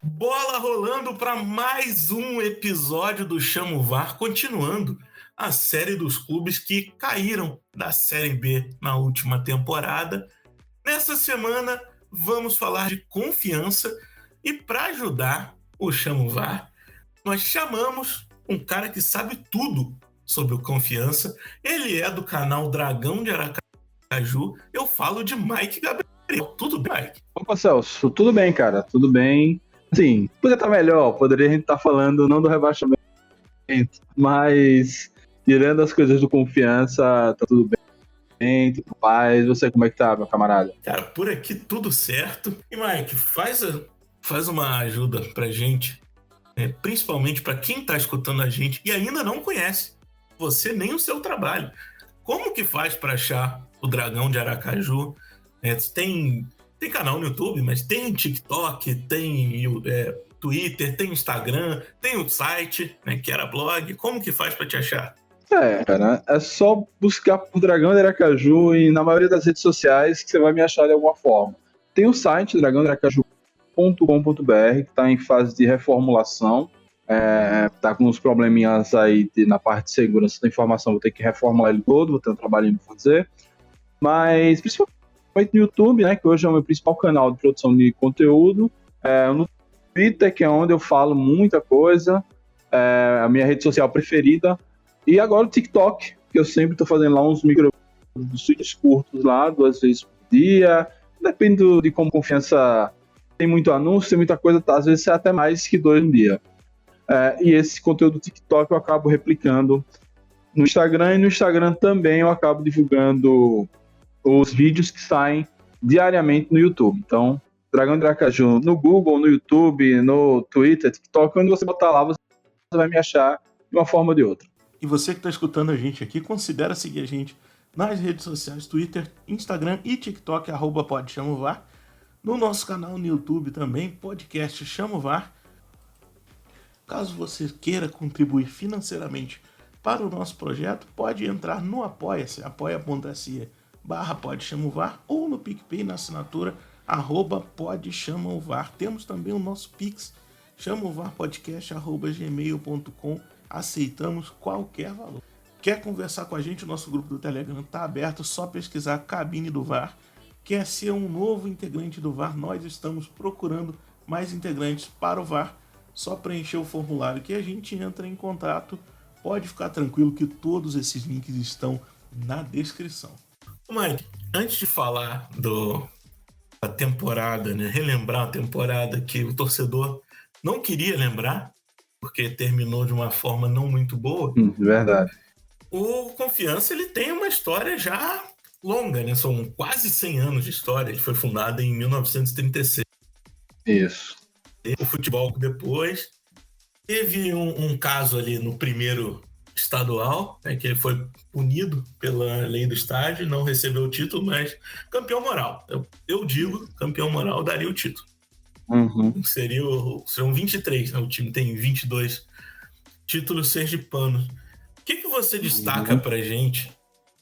Bola rolando para mais um episódio do Chama o VAR, continuando a série dos clubes que caíram da Série B na última temporada. Nessa semana vamos falar de Confiança e para ajudar o Chama o VAR, nós chamamos um cara que sabe tudo sobre o Confiança. Ele é do canal Dragão de Aracaju. Eu falo de Mike Gabriel. Tudo bem, Mike? Opa, Celso, tudo bem, cara, tudo bem. Sim, poderia estar melhor, poderia a gente estar falando não do rebaixamento, mas tirando as coisas do Confiança, tá tudo bem, tudo paz. Você, como é que tá, meu camarada? Cara, por aqui tudo certo. E Mike, faz uma ajuda pra gente, principalmente para quem tá escutando a gente e ainda não conhece você nem o seu trabalho. Como que faz para achar o Dragão de Aracaju? Tem canal no YouTube, mas tem TikTok, tem Twitter, tem Instagram, tem o site, que era blog. Como que faz para te achar? Cara, é só buscar por Dragão de Aracaju e na maioria das redes sociais que você vai me achar de alguma forma. Tem o site dragãodearacaju.com.br, que está em fase de reformulação. Tá com uns probleminhas aí na parte de segurança da informação, vou ter que reformular ele todo, vou ter um trabalhinho para fazer. Mas principalmente no YouTube, que hoje é o meu principal canal de produção de conteúdo, no Twitter, que é onde eu falo muita coisa, a minha rede social preferida, e agora o TikTok, que eu sempre estou fazendo lá uns vídeos curtos lá, 2 vezes por dia, depende de como Confiança tem muito anúncio, tem muita coisa, às vezes é até mais que 2 no dia. E esse conteúdo do TikTok eu acabo replicando no Instagram, e no Instagram também eu acabo divulgando os vídeos que saem diariamente no YouTube. Então, Dragão de Aracaju no Google, no YouTube, no Twitter, TikTok, onde você botar lá, você vai me achar de uma forma ou de outra. E você que está escutando a gente aqui, considera seguir a gente nas redes sociais, Twitter, Instagram e TikTok, @podchamovar. No nosso canal no YouTube também, podcast Chama o VAR. Caso você queira contribuir financeiramente para o nosso projeto, pode entrar no Apoia-se, apoia.se/podchamovar, ou no PicPay na assinatura @podchamovar. Temos também o nosso Pix, chamovarpodcast@gmail.com. Aceitamos qualquer valor. Quer conversar com a gente? O nosso grupo do Telegram está aberto, só pesquisar Cabine do VAR. Quer ser um novo integrante do VAR? Nós estamos procurando mais integrantes para o VAR. Só preencher o formulário que a gente entra em contato. Pode ficar tranquilo que todos esses links estão na descrição. Mike, antes de falar da temporada, relembrar a temporada que o torcedor não queria lembrar, porque terminou de uma forma não muito boa. Verdade. O Confiança, ele tem uma história já longa, São quase 100 anos de história. Ele foi fundado em 1936. Isso. O futebol depois teve um caso ali no primeiro estadual, que ele foi punido pela lei do estádio, não recebeu o título, mas campeão moral. Eu digo, campeão moral daria o título. Seriam 23, o time tem 22 títulos sergipanos. O que você destaca pra gente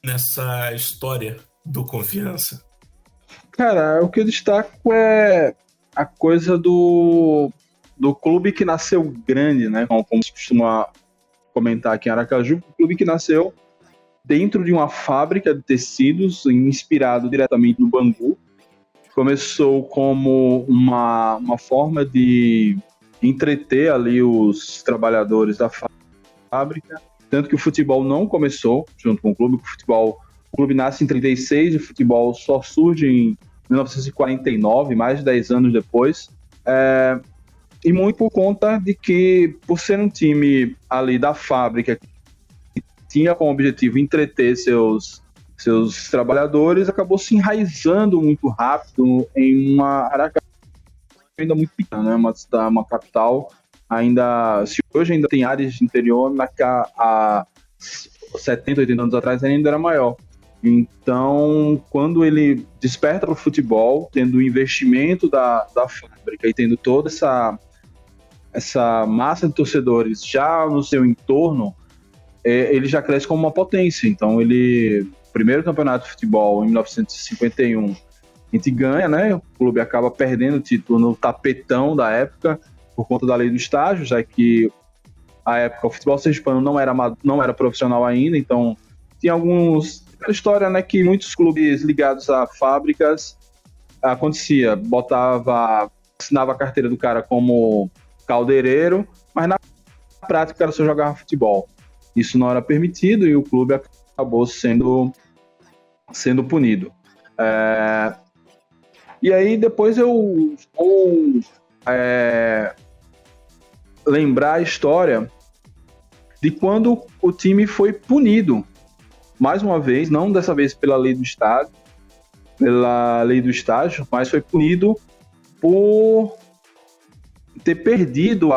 nessa história do Confiança? Cara, o que eu destaco é a coisa do clube que nasceu grande, como se costuma comentar aqui em Aracaju, um clube que nasceu dentro de uma fábrica de tecidos, inspirado diretamente no bambu. Começou como uma forma de entreter ali os trabalhadores da fábrica, tanto que o futebol não começou junto com o clube. O clube nasce em 36, e o futebol só surge em 1949, mais de 10 anos depois. E muito por conta de que, por ser um time ali da fábrica que tinha como objetivo entreter seus trabalhadores, acabou se enraizando muito rápido em uma Aracaju ainda muito pequena, uma capital ainda, se hoje ainda tem áreas de interior, há 70, 80 anos atrás ainda era maior. Então, quando ele desperta para o futebol, tendo o investimento da fábrica e tendo toda essa massa de torcedores já no seu entorno, ele já cresce como uma potência. Então, o primeiro campeonato de futebol, em 1951, A gente ganha, né? O clube acaba perdendo o título no tapetão da época, por conta da lei do estágio, já que à época o futebol sergipano não era profissional ainda, então tinha aquela história, né, que muitos clubes ligados a fábricas acontecia, assinava a carteira do cara como caldeireiro, mas na prática era só jogar futebol. Isso não era permitido e o clube acabou sendo punido. E aí depois eu vou lembrar a história de quando o time foi punido, mais uma vez, não dessa vez pela lei do estágio, mas foi punido por ter perdido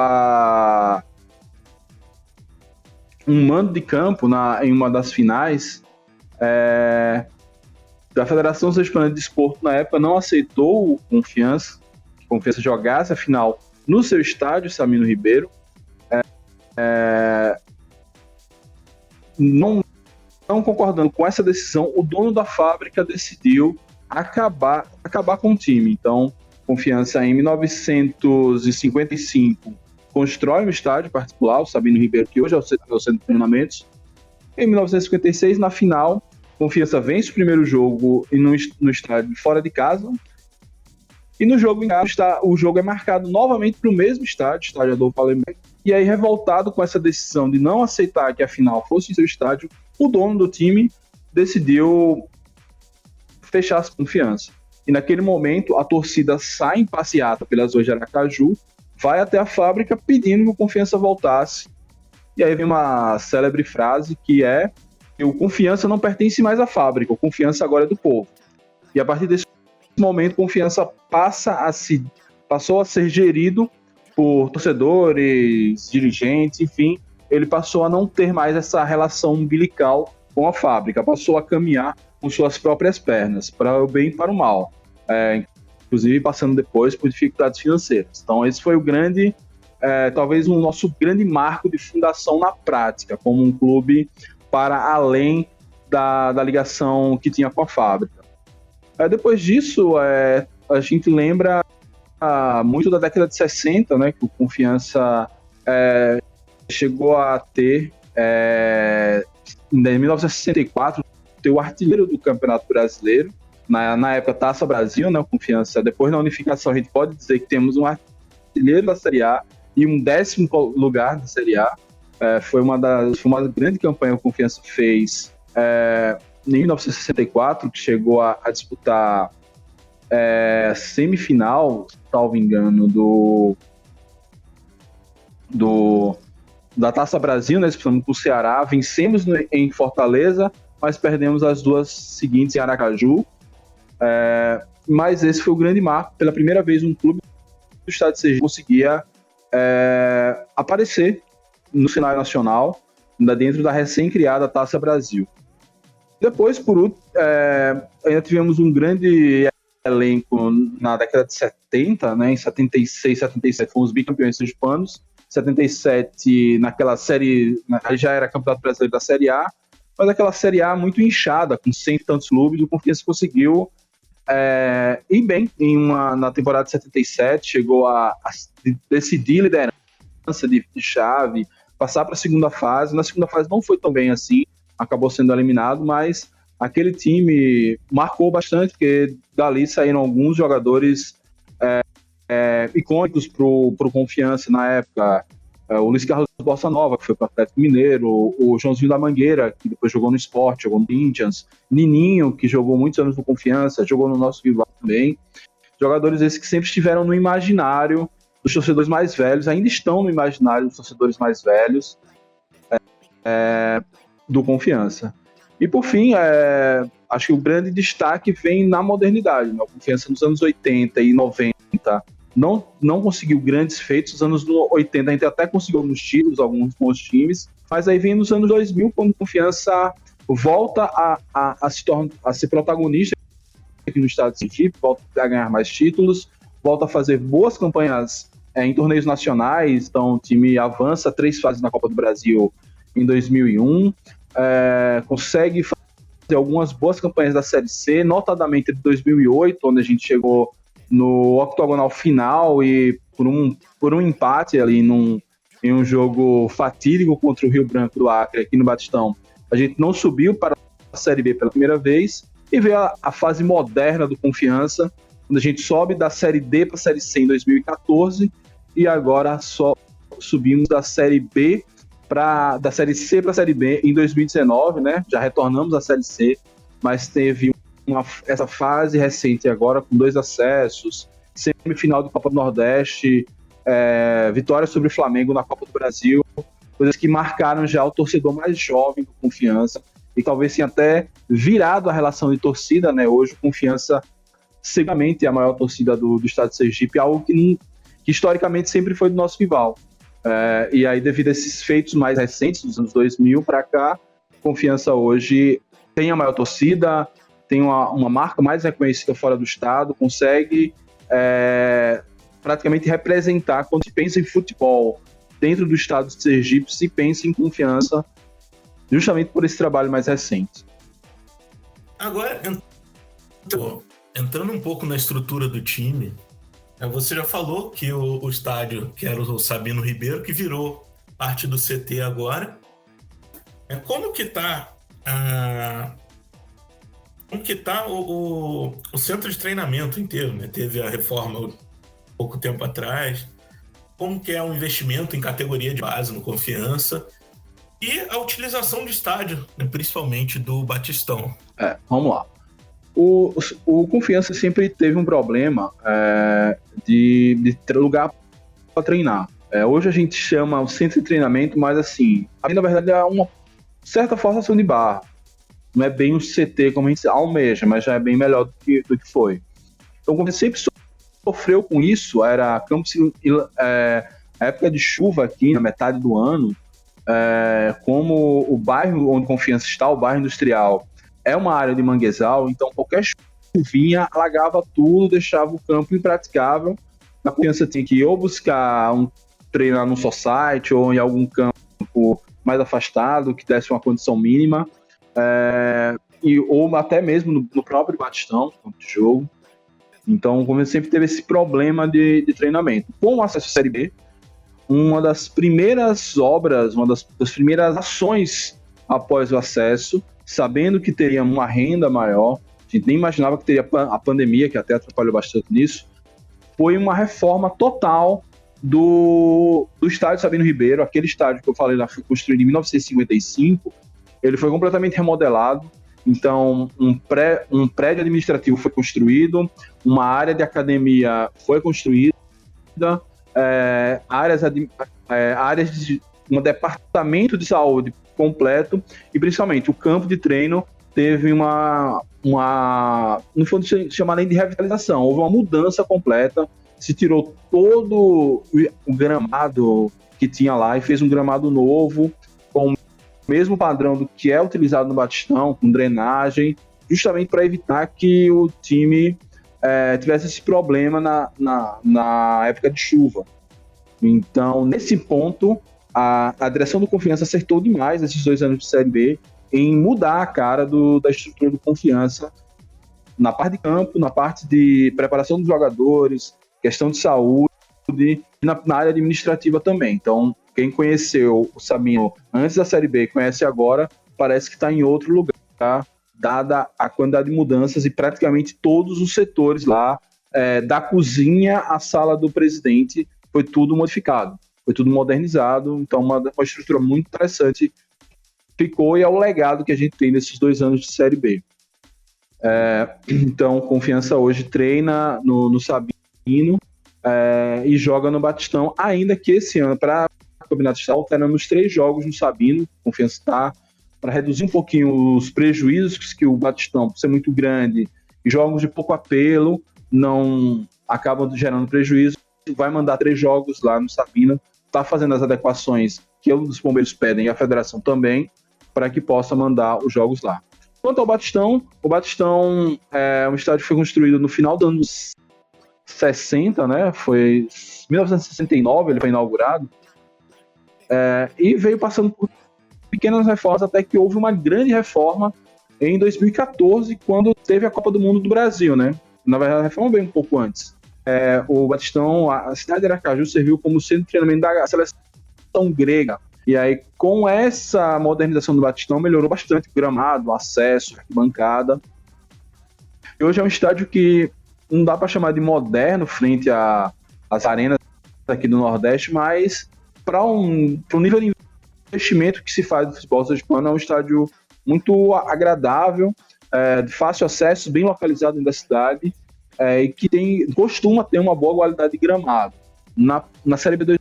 um mando de campo em uma das finais da Federação Sergipana de Desporto. Na época não aceitou o Confiança jogasse a final no seu estádio, Sabino Ribeiro. Não concordando com essa decisão, o dono da fábrica decidiu acabar com o time. Então, Confiança, em 1955, constrói um estádio particular, o Sabino Ribeiro, que hoje é o centro de treinamentos. Em 1956, na final, Confiança vence o primeiro jogo no estádio fora de casa. E no jogo em casa, o jogo é marcado novamente para o mesmo estádio Adolfo Alemberg. E aí, revoltado com essa decisão de não aceitar que a final fosse em seu estádio, o dono do time decidiu fechar as Confiança. E naquele momento, a torcida sai em passeata pelas ruas de Aracaju, vai até a fábrica pedindo que o Confiança voltasse. E aí vem uma célebre frase que é que o Confiança não pertence mais à fábrica, o Confiança agora é do povo. E a partir desse momento, Confiança passou a ser gerido por torcedores, dirigentes, enfim, ele passou a não ter mais essa relação umbilical com a fábrica, passou a caminhar com suas próprias pernas, para o bem e para o mal, inclusive passando depois por dificuldades financeiras. Então esse foi talvez o nosso grande marco de fundação na prática, como um clube para além da ligação que tinha com a fábrica. Depois disso, a gente lembra muito da década de 60, né, que o Confiança chegou a ter, em 1964, o artilheiro do Campeonato Brasileiro, na época Taça Brasil, né, o Confiança, depois da unificação a gente pode dizer que temos um artilheiro da Série A e um 10º lugar da Série A. Foi uma grande campanha que o Confiança fez em 1964, que chegou a disputar semifinal, salvo engano, da Taça Brasil, né? Disputamos com o Ceará, vencemos em Fortaleza, mas perdemos as duas seguintes em Aracaju. Mas esse foi o grande marco. Pela primeira vez, um clube do estado de Sergipe conseguia aparecer no cenário nacional, ainda dentro da recém-criada Taça Brasil. Depois, ainda tivemos um grande elenco na década de 70, né? Em 76, 77 fomos bicampeões sergipanos. 77, naquela série, já era campeonato brasileiro da Série A, mas aquela Série A muito inchada, com 100 e tantos clubes, o Confiança conseguiu ir bem na temporada de 77, chegou a decidir liderança de chave, passar para a segunda fase. Na segunda fase não foi tão bem assim, acabou sendo eliminado, mas aquele time marcou bastante, porque dali saíram alguns jogadores icônicos para o Confiança na época. O Luiz Carlos Bossa Nova, que foi para o Atlético Mineiro, o Joãozinho da Mangueira, que depois jogou no Sport, jogou no Corinthians, Nininho, que jogou muitos anos no Confiança, jogou no nosso rival também. Jogadores esses que sempre estiveram no imaginário dos torcedores mais velhos, ainda estão no imaginário dos torcedores mais velhos do Confiança. E por fim, acho que o grande destaque vem na modernidade, né? O Confiança nos anos 80 e 90 não conseguiu grandes feitos. Nos anos 80 a gente até conseguiu alguns títulos, alguns bons times, mas aí vem nos anos 2000, quando o Confiança volta a ser protagonista aqui no estado de Sergipe, volta a ganhar mais títulos, volta a fazer boas campanhas em torneios nacionais. Então o time avança 3 fases na Copa do Brasil em 2001, consegue algumas boas campanhas da Série C, notadamente de 2008, onde a gente chegou no octogonal final e por um empate ali em um jogo fatídico contra o Rio Branco do Acre, aqui no Batistão. A gente não subiu para a Série B pela primeira vez e veio a fase moderna do Confiança, quando a gente sobe da Série D para a Série C em 2014 e agora só subimos da Série B da Série C para a Série B em 2019, né? Já retornamos à Série C, mas teve essa fase recente agora com 2 acessos, semifinal do Copa do Nordeste, vitória sobre o Flamengo na Copa do Brasil, coisas que marcaram já o torcedor mais jovem do Confiança e talvez tenha até virado a relação de torcida, né? Hoje o Confiança seguramente é a maior torcida do estado de Sergipe, algo que historicamente sempre foi do nosso rival. E aí, devido a esses feitos mais recentes, dos anos 2000 para cá, Confiança hoje tem a maior torcida, tem uma marca mais reconhecida fora do estado, consegue praticamente representar, quando se pensa em futebol dentro do estado de Sergipe, se pensa em Confiança, justamente por esse trabalho mais recente. Agora, entrando um pouco na estrutura do time, você já falou que o estádio, que era o Sabino Ribeiro, que virou parte do CT agora. Como que tá o centro de treinamento inteiro, né? Teve a reforma pouco tempo atrás. Como que é o investimento em categoria de base no Confiança e a utilização do estádio, né? Principalmente do Batistão. Vamos lá. O Confiança sempre teve um problema de ter lugar para treinar. Hoje a gente chama o centro de treinamento, mas assim, na verdade é uma certa forçação de barra. Não é bem o CT como a gente almeja, mas já é bem melhor do que foi. Então, como sempre sofreu com isso, era campus, a época de chuva aqui, na metade do ano, como o bairro onde Confiança está, o bairro industrial, é uma área de manguezal, então qualquer chuvinha alagava tudo, deixava o campo impraticável. A Confiança tinha que ou buscar treinar num society ou em algum campo mais afastado, que desse uma condição mínima, ou até mesmo no próprio Batistão, campo de jogo. Então o Confiança sempre teve esse problema de treinamento. Com o acesso à Série B, uma das primeiras obras, uma das primeiras ações após o acesso, sabendo que teria uma renda maior, a gente nem imaginava que teria a pandemia, que até atrapalhou bastante nisso, foi uma reforma total do estádio Sabino Ribeiro. Aquele estádio que eu falei lá foi construído em 1955, ele foi completamente remodelado. Então, um prédio administrativo foi construído, uma área de academia foi construída, áreas de um departamento de saúde completo e principalmente o campo de treino teve não foi chamar nem de revitalização, houve uma mudança completa, se tirou todo o gramado que tinha lá e fez um gramado novo com o mesmo padrão do que é utilizado no Batistão, com drenagem, justamente para evitar que o time tivesse esse problema na época de chuva. Então, nesse ponto, a direção do Confiança acertou demais esses 2 anos de Série B em mudar a cara da estrutura do Confiança na parte de campo, na parte de preparação dos jogadores, questão de saúde e na área administrativa também. Então, quem conheceu o Sabino antes da Série B e conhece agora, parece que está em outro lugar, tá? Dada a quantidade de mudanças e praticamente todos os setores lá, da cozinha à sala do presidente, foi tudo modificado. Foi tudo modernizado, então uma estrutura muito interessante ficou e é o legado que a gente tem nesses 2 anos de Série B. Então, Confiança hoje treina no Sabino e joga no Batistão, ainda que esse ano, para o Campeonato Estadual, teremos 3 jogos no Sabino. Confiança está para reduzir um pouquinho os prejuízos que o Batistão, por ser muito grande, e jogos de pouco apelo, não acabam gerando prejuízo. Vai mandar 3 jogos lá no Sabino, está fazendo as adequações que os bombeiros pedem e a federação também, para que possa mandar os jogos lá. Quanto ao Batistão, o Batistão é um estádio que foi construído no final dos anos 60, né? Foi 1969, ele foi inaugurado, e veio passando por pequenas reformas até que houve uma grande reforma em 2014, quando teve a Copa do Mundo do Brasil, né? Na verdade, a reforma veio um pouco antes. O Batistão, a cidade de Aracaju serviu como centro de treinamento da seleção grega. E aí, com essa modernização do Batistão, melhorou bastante o gramado, o acesso, a arquibancada. E hoje é um estádio que não dá para chamar de moderno frente às arenas aqui do Nordeste, mas para um nível de investimento que se faz do futebol sergipano, é um estádio muito agradável, de fácil acesso, bem localizado dentro da cidade, e que costuma ter uma boa qualidade de gramado. Na Série B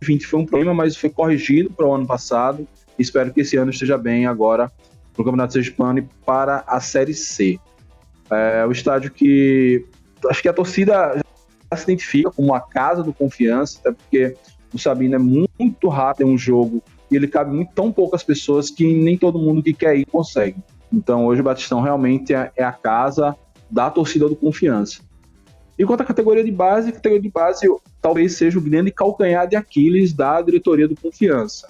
2020 foi um problema, mas foi corrigido para o ano passado. Espero que esse ano esteja bem agora para o Campeonato Sergipano e para a Série C. O estádio que acho que a torcida já se identifica como a casa do Confiança, até porque o Sabino é muito rápido em um jogo e ele cabe tão poucas pessoas que nem todo mundo que quer ir consegue. Então hoje o Batistão realmente é a casa da torcida do Confiança. E quanto à categoria de base talvez seja o grande calcanhar de Aquiles da diretoria do Confiança.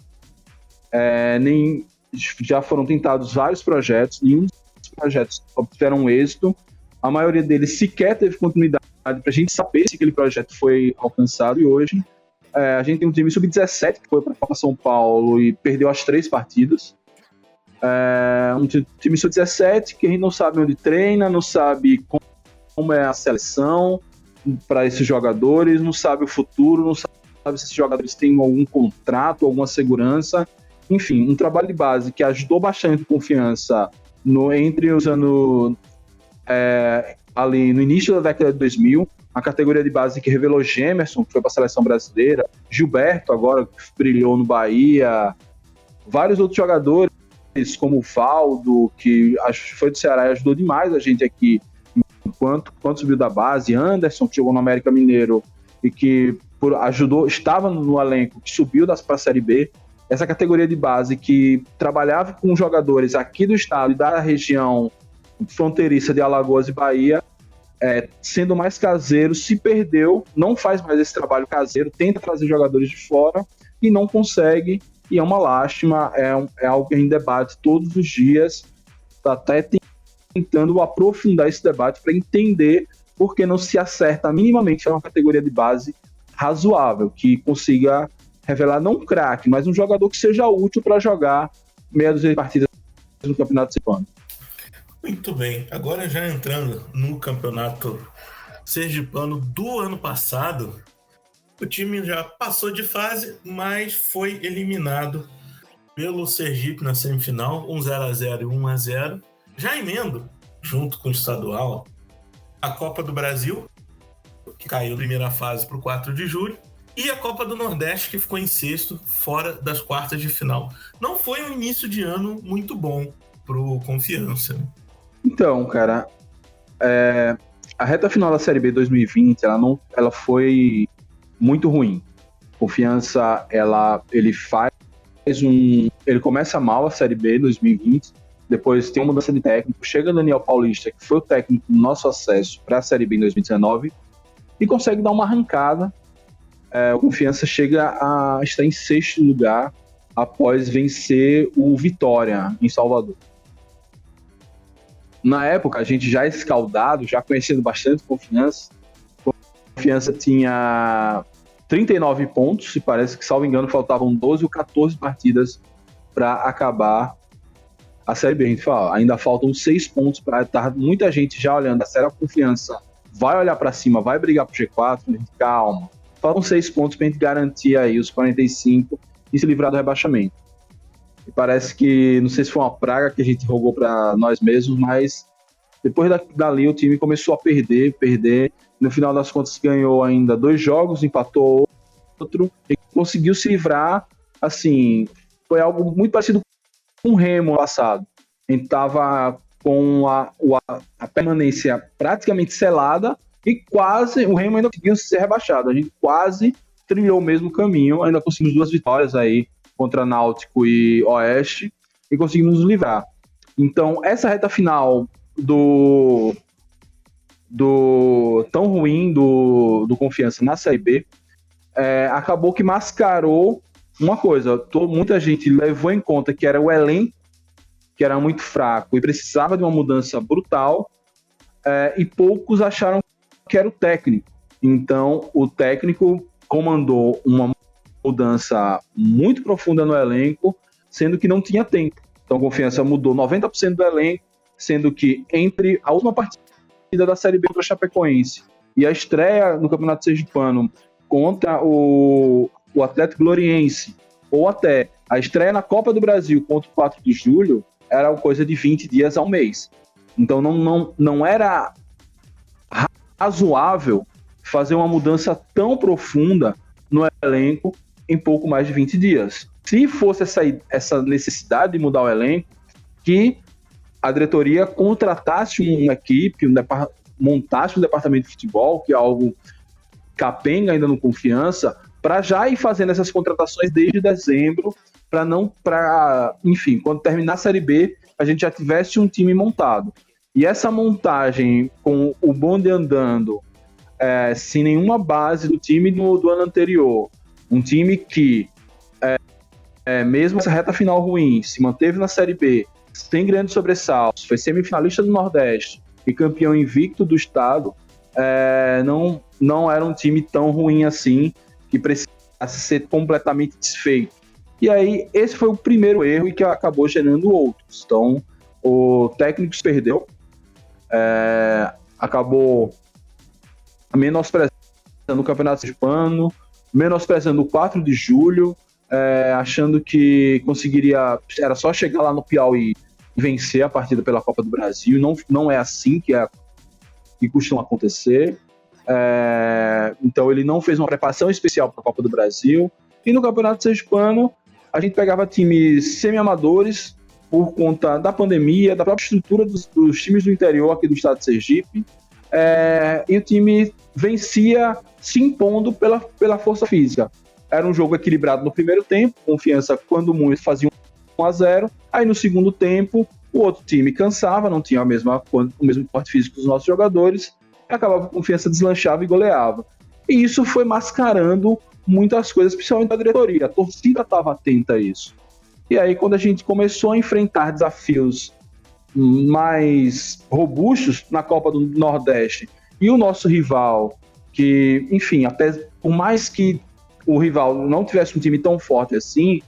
Já foram tentados vários projetos, nenhum dos projetos obtiveram êxito, a maioria deles sequer teve continuidade para a gente saber se aquele projeto foi alcançado, e hoje a gente tem um time sub-17 que foi para a Copa São Paulo e perdeu as 3 partidas. Um time sub-17 que a gente não sabe onde treina, não sabe como é a seleção para esses jogadores, não sabe o futuro, não sabe se esses jogadores têm algum contrato, alguma segurança. Enfim, um trabalho de base que ajudou bastante a Confiança entre os anos ali no início da década de 2000, a categoria de base que revelou Gemerson, que foi para a seleção brasileira, Gilberto agora, que brilhou no Bahia, vários outros jogadores, como o Valdo, que acho que foi do Ceará e ajudou demais a gente aqui enquanto subiu da base, Anderson, que jogou no América Mineiro e que estava no elenco, que subiu para a Série B. Essa categoria de base que trabalhava com jogadores aqui do estado e da região fronteiriça de Alagoas e Bahia, sendo mais caseiro, se perdeu, não faz mais esse trabalho caseiro, tenta trazer jogadores de fora e não consegue, e é uma lástima, é algo que a gente debate todos os dias, está até tentando aprofundar esse debate para entender por que não se acerta minimamente uma categoria de base razoável, que consiga revelar não um craque, mas um jogador que seja útil para jogar meia dúzia de partidas no Campeonato Sergipano. Muito bem, agora já entrando no Campeonato Sergipano do ano passado, o time já passou de fase, mas foi eliminado pelo Sergipe na semifinal, 0-0 e 1-0. Já emendo, junto com o estadual, a Copa do Brasil, que caiu na primeira fase para o 4 de julho, e a Copa do Nordeste, que ficou em sexto, fora das quartas de final. Não foi um início de ano muito bom para o Confiança. Então, cara, a reta final da Série B 2020, ela foi muito ruim. Confiança, ele começa mal a Série B 2020, depois tem uma mudança de técnico, chega Daniel Paulista, que foi o técnico do nosso acesso para a Série B em 2019, e consegue dar uma arrancada. O Confiança chega a estar em 6º lugar após vencer o Vitória em Salvador. Na época, a gente já escaldado, já conhecendo bastante Confiança. Confiança tinha 39 pontos, e parece que, salvo engano, faltavam 12 ou 14 partidas para acabar a Série B. A gente fala, ainda faltam 6 pontos para estar muita gente já olhando. A Série Confiança vai olhar para cima, vai brigar pro G4, gente, calma. Faltam 6 pontos para a gente garantir aí os 45 e se livrar do rebaixamento. E parece que, não sei se foi uma praga que a gente rogou para nós mesmos, mas depois dali o time começou a perder. No final das contas ganhou ainda 2 jogos, empatou outro e conseguiu se livrar. Assim, foi algo muito parecido com o Remo passado. A gente estava com a permanência praticamente selada e quase o Remo ainda conseguiu ser rebaixado. A gente quase trilhou o mesmo caminho, ainda conseguimos 2 vitórias aí contra Náutico e Oeste e conseguimos nos livrar. Então, essa reta final tão ruim do Confiança na Série B acabou que mascarou uma coisa. Muita gente levou em conta que era o elenco que era muito fraco e precisava de uma mudança brutal, e poucos acharam que era o técnico. Então, o técnico comandou uma mudança muito profunda no elenco, sendo que não tinha tempo. Então, a Confiança mudou 90% do elenco, sendo que entre a última partida da Série B contra o Chapecoense e a estreia no Campeonato Sergipano contra o Atlético Gloriense, ou até a estreia na Copa do Brasil contra o 4 de julho, era uma coisa de 20 dias ao mês. Então não era razoável fazer uma mudança tão profunda no elenco em pouco mais de 20 dias. Se fosse essa necessidade de mudar o elenco, que a diretoria contratasse uma equipe, montasse um departamento de futebol, que é algo capenga ainda no Confiança, para já ir fazendo essas contratações desde dezembro, enfim, quando terminar a Série B, a gente já tivesse um time montado. E essa montagem, com o bonde andando, sem nenhuma base do time do ano anterior, um time que, mesmo essa reta final ruim, se manteve na Série B, sem grandes sobressaltos, foi semifinalista do Nordeste e campeão invicto do estado, não era um time tão ruim assim, que precisasse ser completamente desfeito. E aí, esse foi o primeiro erro e que acabou gerando outros. Então, o técnico se perdeu, acabou menosprezando o Campeonato Sergipano, menosprezando o 4 de julho, achando que era só chegar lá no Piauí e vencer a partida pela Copa do Brasil. Não é assim que costuma acontecer. Então ele não fez uma preparação especial para a Copa do Brasil. E no Campeonato Sergipano, a gente pegava times semi-amadores por conta da pandemia, da própria estrutura dos times do interior aqui do estado de Sergipe, e o time vencia se impondo pela força física. Era um jogo equilibrado no primeiro tempo, Confiança, quando muito, fazia 1-0, aí no segundo tempo o outro time cansava, não tinha o mesmo porte físico dos nossos jogadores, e acabava com Confiança, deslanchava e goleava. E isso foi mascarando muitas coisas, principalmente da diretoria. A torcida estava atenta a isso. E aí, quando a gente começou a enfrentar desafios mais robustos na Copa do Nordeste, e o nosso rival, que, enfim, até por mais que o rival não tivesse um time tão forte assim,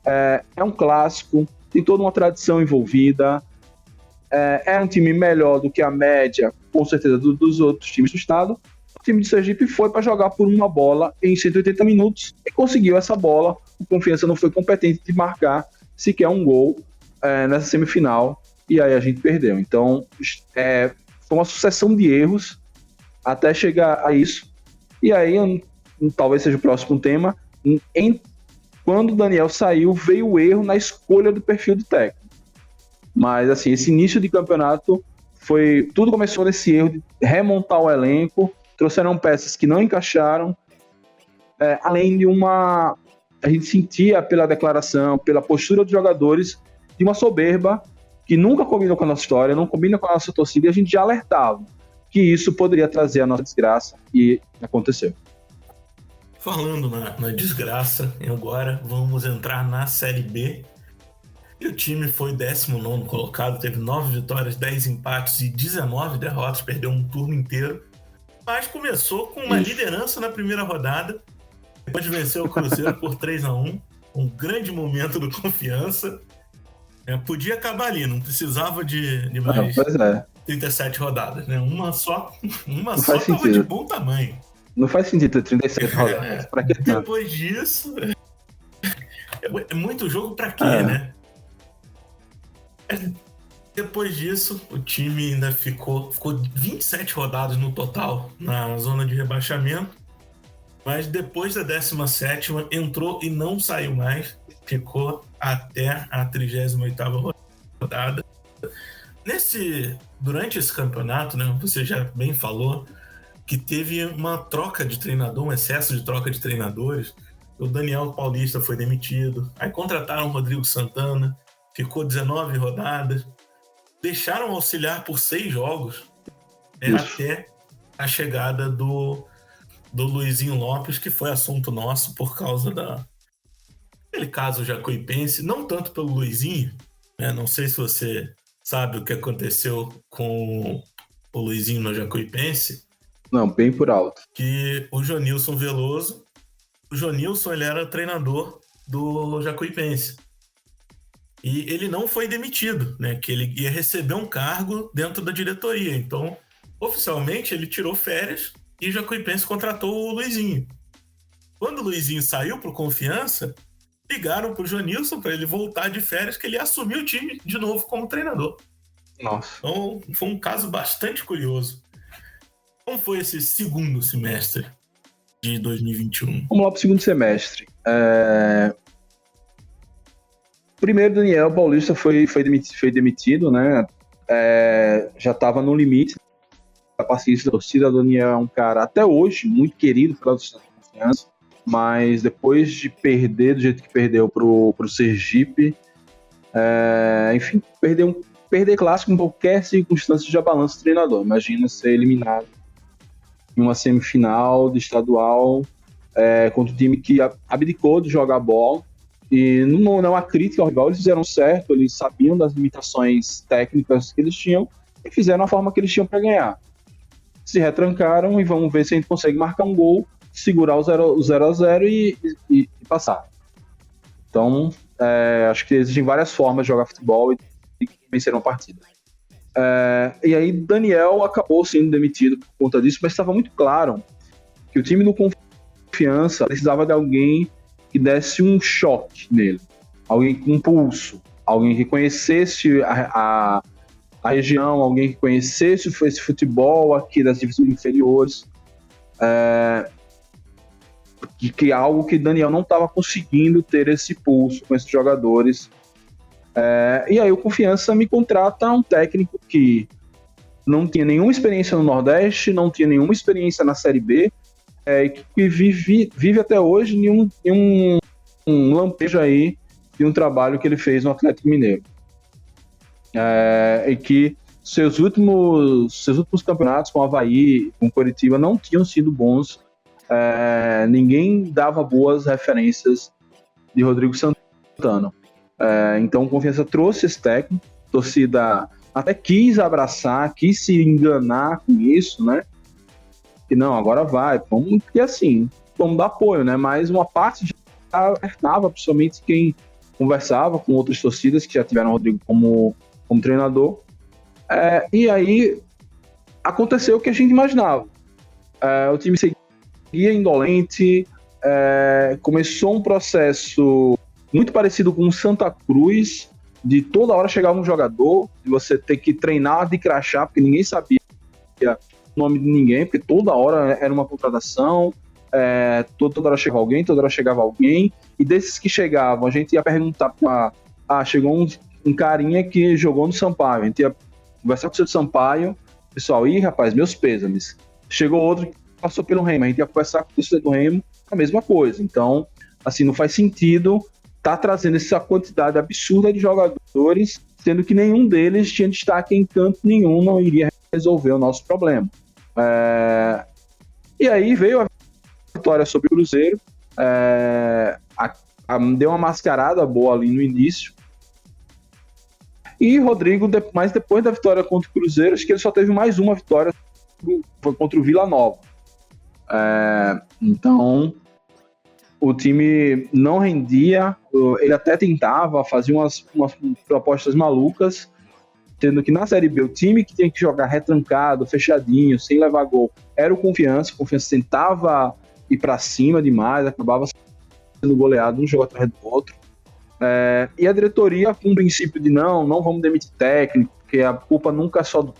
é um clássico, tem toda uma tradição envolvida, é um time melhor do que a média, com certeza, dos outros times do estado. O time de Sergipe foi para jogar por uma bola em 180 minutos e conseguiu essa bola. O Confiança não foi competente de marcar sequer um gol nessa semifinal, e aí a gente perdeu. Então, foi uma sucessão de erros até chegar a isso. E aí, talvez seja o próximo tema, quando o Daniel saiu, veio o erro na escolha do perfil do técnico. Mas, assim, esse início de campeonato tudo começou nesse erro de remontar o elenco, trouxeram peças que não encaixaram, além de a gente sentia pela declaração, pela postura dos jogadores, de uma soberba que nunca combinou com a nossa história, não combina com a nossa torcida, e a gente já alertava que isso poderia trazer a nossa desgraça, e aconteceu. Falando na desgraça, agora vamos entrar na Série B. E o time foi 19º colocado, teve 9 vitórias, 10 empates e 19 derrotas, perdeu um turno inteiro. Mas começou com uma liderança na primeira rodada, depois de vencer o Cruzeiro por 3-1, um grande momento do Confiança. Podia acabar ali, não precisava de mais 37 rodadas, né? Uma só estava de bom tamanho. Não faz sentido ter 37 rodadas. Pra que tanto? Depois disso, é muito jogo pra quê, né? Depois disso, o time ainda ficou 27 rodadas no total na zona de rebaixamento, mas depois da 17ª entrou e não saiu mais, ficou até a 38ª rodada. Durante esse campeonato, né, você já bem falou que teve uma troca de treinador, um excesso de troca de treinadores. O Daniel Paulista foi demitido, aí contrataram o Rodrigo Santana, ficou 19 rodadas, deixaram auxiliar por 6 jogos, até a chegada do Luizinho Lopes, que foi assunto nosso por causa daquele caso jacuipense, não tanto pelo Luizinho, Não sei se você sabe o que aconteceu com o Luizinho no Jacuipense. Não, bem por alto. Que o Jonilson Veloso, ele era treinador do Jacuipense. E ele não foi demitido, né? Que ele ia receber um cargo dentro da diretoria. Então, oficialmente, ele tirou férias e o Jacuipense contratou o Luizinho. Quando o Luizinho saiu pro Confiança, ligaram pro Jonilson para ele voltar de férias, que ele assumiu o time de novo como treinador. Nossa. Então, foi um caso bastante curioso. Como foi esse segundo semestre de 2021? Vamos lá pro segundo semestre. Primeiro, Daniel Paulista foi demitido, né? Já estava no limite da paciência da torcida. Daniel é um cara, até hoje, muito querido pela torcida da Confiança, mas depois de perder do jeito que perdeu pro Sergipe, enfim, perder clássico em qualquer circunstância já balança o treinador. Imagina ser eliminado em uma semifinal de estadual contra um time que abdicou de jogar bola. E não é uma crítica ao rival, eles fizeram certo, eles sabiam das limitações técnicas que eles tinham e fizeram a forma que eles tinham para ganhar. Se retrancaram e vamos ver se a gente consegue marcar um gol, segurar o 0-0 e passar. Então, acho que existem várias formas de jogar futebol e vencer uma partida. E aí, Daniel acabou sendo demitido por conta disso, mas estava muito claro que o time do Confiança precisava de alguém que desse um choque nele, alguém com pulso, alguém que conhecesse a região, alguém que conhecesse esse futebol aqui das divisões inferiores, que é algo que Daniel não estava conseguindo ter esse pulso com esses jogadores. E aí o Confiança me contrata um técnico que não tinha nenhuma experiência no Nordeste, não tinha nenhuma experiência na Série B, que vive até hoje em um lampejo aí de um trabalho que ele fez no Atlético Mineiro. E que seus últimos campeonatos com o Avaí, com o Coritiba, não tinham sido bons. Ninguém dava boas referências de Rodrigo Santana. Então o Confiança trouxe esse técnico, a torcida até quis abraçar, quis se enganar com isso, né? Que não, agora vai, vamos dar apoio, né? Mas uma parte já alertava, principalmente quem conversava com outras torcidas que já tiveram o Rodrigo como treinador. E aí aconteceu o que a gente imaginava. O time seguia indolente, começou um processo muito parecido com o Santa Cruz, de toda hora chegava um jogador, de você ter que treinar de crachá, porque ninguém sabia o nome de ninguém, porque toda hora era uma contratação, toda hora chegava alguém, e desses que chegavam, a gente ia perguntar chegou um carinha que jogou no Sampaio, a gente ia conversar com o seu Sampaio, pessoal, rapaz, meus pêsames. Chegou outro que passou pelo Remo, a gente ia conversar com o seu do Remo, a mesma coisa. Então, assim, não faz sentido tá trazendo essa quantidade absurda de jogadores, sendo que nenhum deles tinha destaque em canto nenhum, não iria resolver o nosso problema. E aí veio a vitória sobre o Cruzeiro, deu uma mascarada boa ali no início, e Rodrigo, mas depois da vitória contra o Cruzeiro, acho que ele só teve mais uma vitória, foi contra o Vila Nova. Então o time não rendia, ele até tentava fazer umas propostas malucas, tendo que na Série B o time que tinha que jogar retrancado, fechadinho, sem levar gol, era o Confiança. O Confiança tentava ir para cima demais, acabava sendo goleado um jogo atrás do outro. E a diretoria, com o princípio de não vamos demitir técnico, porque a culpa nunca é só do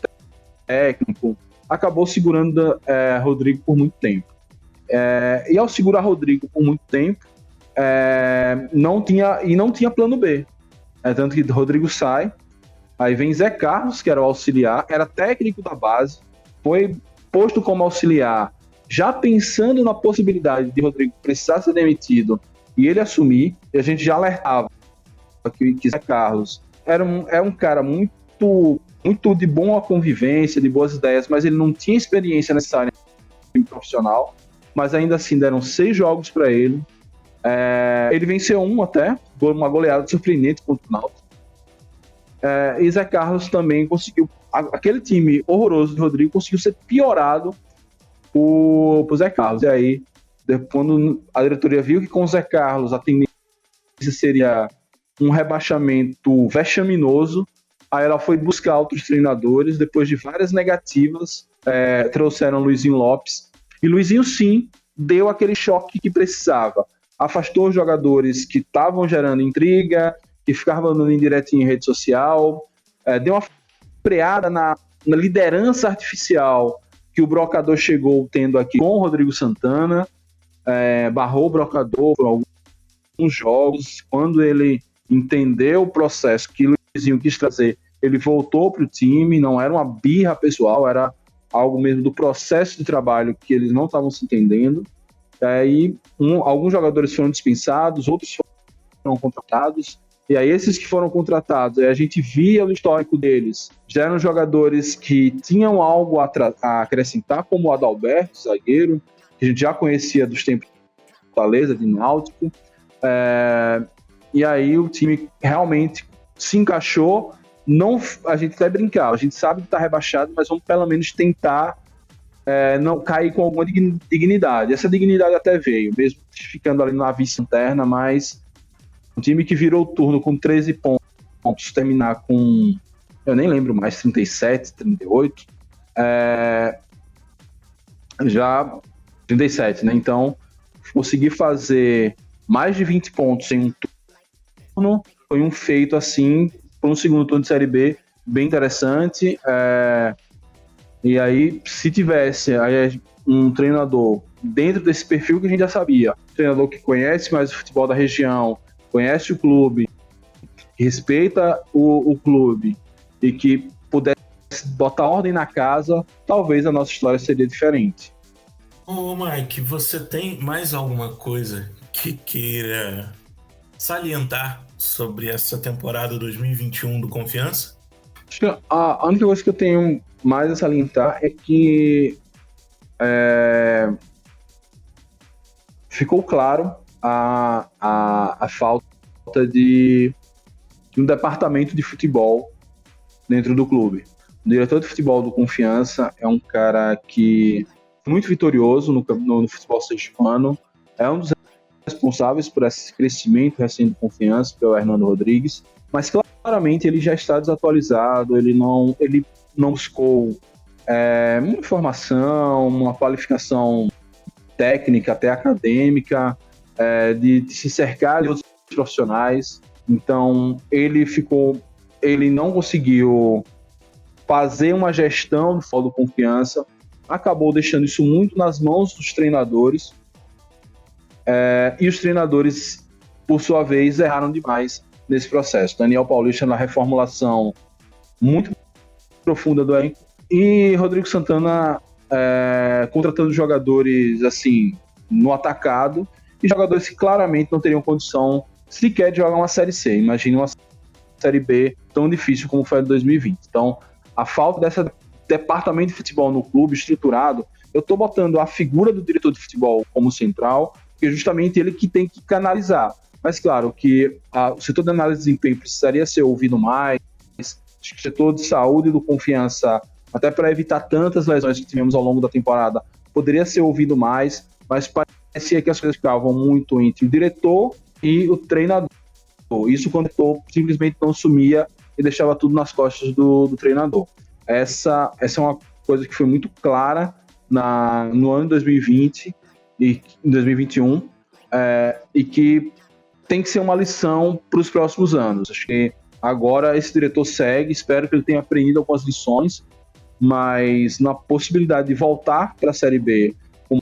técnico, acabou segurando Rodrigo por muito tempo. E ao segurar Rodrigo por muito tempo, não tinha plano B. Tanto que Rodrigo sai, aí vem Zé Carlos, que era o auxiliar, era técnico da base, foi posto como auxiliar, já pensando na possibilidade de Rodrigo precisar ser demitido e ele assumir, e a gente já alertava que Zé Carlos era um cara muito, muito de boa convivência, de boas ideias, mas ele não tinha experiência necessária no time profissional. Mas ainda assim deram 6 jogos para ele. Ele venceu um até, uma goleada surpreendente contra o Náutico. E Zé Carlos também conseguiu, aquele time horroroso de Rodrigo conseguiu ser piorado por Zé Carlos. E aí, quando a diretoria viu que com o Zé Carlos a tendência seria um rebaixamento vexaminoso, aí ela foi buscar outros treinadores, depois de várias negativas, trouxeram Luizinho Lopes, e Luizinho sim deu aquele choque que precisava, afastou os jogadores que estavam gerando intriga, que ficavam dando indiretinho em rede social, deu uma freada na liderança artificial que o Brocador chegou tendo aqui com o Rodrigo Santana, barrou o Brocador por alguns jogos. Quando ele entendeu o processo que o Luizinho quis trazer, ele voltou para o time, não era uma birra pessoal, era algo mesmo do processo de trabalho que eles não estavam se entendendo. Aí alguns jogadores foram dispensados, outros foram contratados, e aí esses que foram contratados, a gente via o histórico deles, já eram jogadores que tinham algo a acrescentar, como o Adalberto, zagueiro, que a gente já conhecia dos tempos de Fortaleza, de Náutico, e aí o time realmente se encaixou. Não, a gente vai brincar, a gente sabe que está rebaixado, mas vamos pelo menos tentar não cair com alguma dignidade. Essa dignidade até veio, mesmo ficando ali na vice-lanterna, mas um time que virou o turno com 13 pontos, terminar com, eu nem lembro mais, 37, 38, já 37, né? Então, conseguir fazer mais de 20 pontos em um turno foi um feito, assim, para um segundo turno de Série B, bem interessante. E aí, se tivesse um treinador dentro desse perfil que a gente já sabia, um treinador que conhece mais o futebol da região, conhece o clube, que respeita o clube e que pudesse botar ordem na casa, talvez a nossa história seria diferente. Ô Mike, você tem mais alguma coisa que queira salientar sobre essa temporada 2021 do Confiança? Acho que a única coisa que eu tenho mais a salientar é que ficou claro a falta de um departamento de futebol dentro do clube. O diretor de futebol do Confiança é um cara que é muito vitorioso no futebol sergipano, é um dos responsáveis por esse crescimento recente do Confiança, que é o Hernando Rodrigues, mas claramente ele já está desatualizado, ele não buscou uma informação, uma qualificação técnica, até acadêmica, de se cercar de outros profissionais. Então ele não conseguiu fazer uma gestão do futebol do Confiança, acabou deixando isso muito nas mãos dos treinadores, e os treinadores, por sua vez, erraram demais nesse processo. Daniel Paulista na reformulação muito profunda do elenco, e Rodrigo Santana contratando jogadores assim no atacado, e jogadores que claramente não teriam condição sequer de jogar uma Série C. Imagina uma Série B tão difícil como foi a de 2020. Então, a falta desse departamento de futebol no clube estruturado, eu estou botando a figura do diretor de futebol como central, porque é justamente ele que tem que canalizar. Mas claro que o setor de análise de desempenho precisaria ser ouvido mais, acho que o setor de saúde do Confiança, até para evitar tantas lesões que tivemos ao longo da temporada, poderia ser ouvido mais, mas parecia que as coisas ficavam muito entre o diretor e o treinador. Isso quando o diretor simplesmente não assumia e deixava tudo nas costas do treinador. Essa é uma coisa que foi muito clara no ano de 2020 e 2021, e que tem que ser uma lição para os próximos anos. Acho que agora esse diretor segue, espero que ele tenha aprendido algumas lições, mas na possibilidade de voltar para a Série B com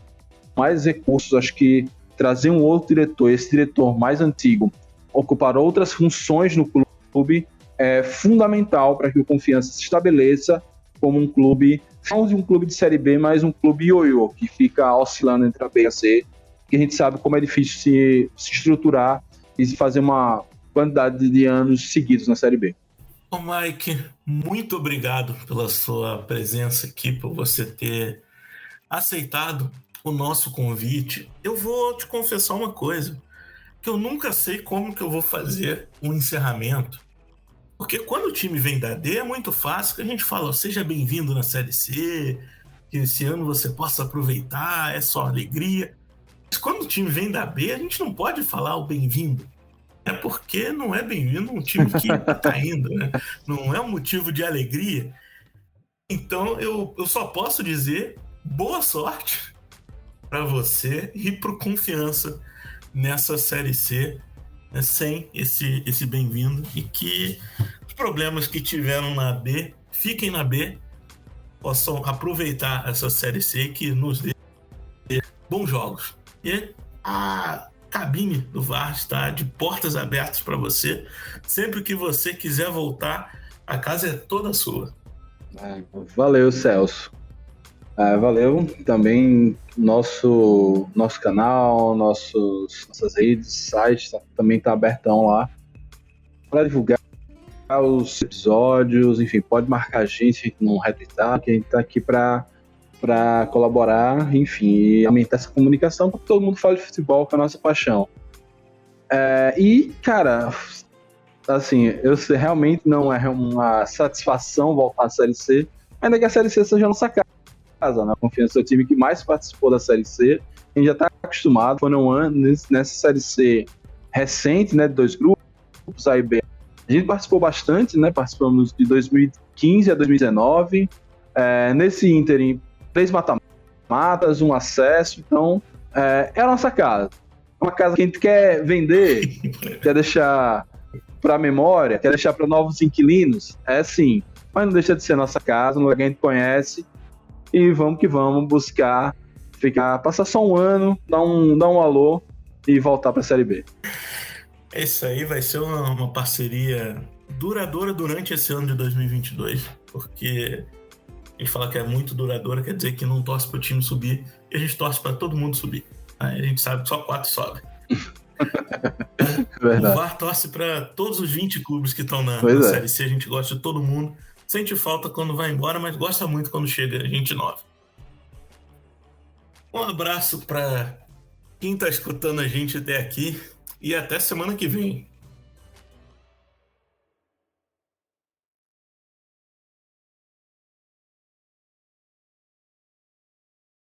mais recursos, acho que trazer um outro diretor, esse diretor mais antigo, ocupar outras funções no clube, é fundamental para que o Confiança se estabeleça como um clube, não de um clube de Série B, mas um clube ioiô, que fica oscilando entre a B e a C, que a gente sabe como é difícil se estruturar e fazer uma quantidade de anos seguidos na Série B. Ô Mike, muito obrigado pela sua presença aqui, por você ter aceitado o nosso convite. Eu vou te confessar uma coisa, que eu nunca sei como que eu vou fazer um encerramento, Porque quando o time vem da D, é muito fácil que a gente fala, seja bem-vindo na Série C, que esse ano você possa aproveitar, é só alegria. Mas quando o time vem da B, a gente não pode falar o bem-vindo. É porque não é bem-vindo um time que está caindo, né? Não é um motivo de alegria. Então eu só posso dizer boa sorte para você e pro Confiança nessa Série C, né, sem esse bem-vindo, e que os problemas que tiveram na B fiquem na B, possam aproveitar essa Série C que nos dê bons jogos. E a cabine do VAR está de portas abertas para você. Sempre que você quiser voltar, a casa é toda sua. Valeu, Celso. Valeu também nosso canal, nossas redes, site também está abertão lá para divulgar os episódios, enfim, pode marcar a gente no retweetar, que a gente está aqui para colaborar, enfim, e aumentar essa comunicação para que todo mundo fale de futebol, que é a nossa paixão. E, cara, assim, eu sei, realmente não é uma satisfação voltar à Série C, ainda que a Série C seja a nossa casa, né? A Confiança é o time que mais participou da Série C, a gente já está acostumado, foi um ano nessa Série C recente, né, de 2 grupos, A e B. A gente participou bastante, né? Participamos de 2015 a 2019. Nesse ínterim, 3 mata-matas, 1 acesso. Então, é a nossa casa. É uma casa que a gente quer vender, quer deixar para a memória, quer deixar para novos inquilinos. É sim, mas não deixa de ser nossa casa, um lugar que a gente conhece. E vamos que vamos buscar passar só um ano, dar um alô e voltar para a Série B. Isso aí vai ser uma parceria duradoura durante esse ano de 2022, porque a gente fala que é muito duradoura, quer dizer que não torce para o time subir, e a gente torce para todo mundo subir. Aí a gente sabe que só 4 sobe. O VAR torce para todos os 20 clubes que estão na Série C, a gente gosta de todo mundo, sente falta quando vai embora, mas gosta muito quando chega a gente nova. Um abraço para quem está escutando a gente até aqui. E até semana que vem.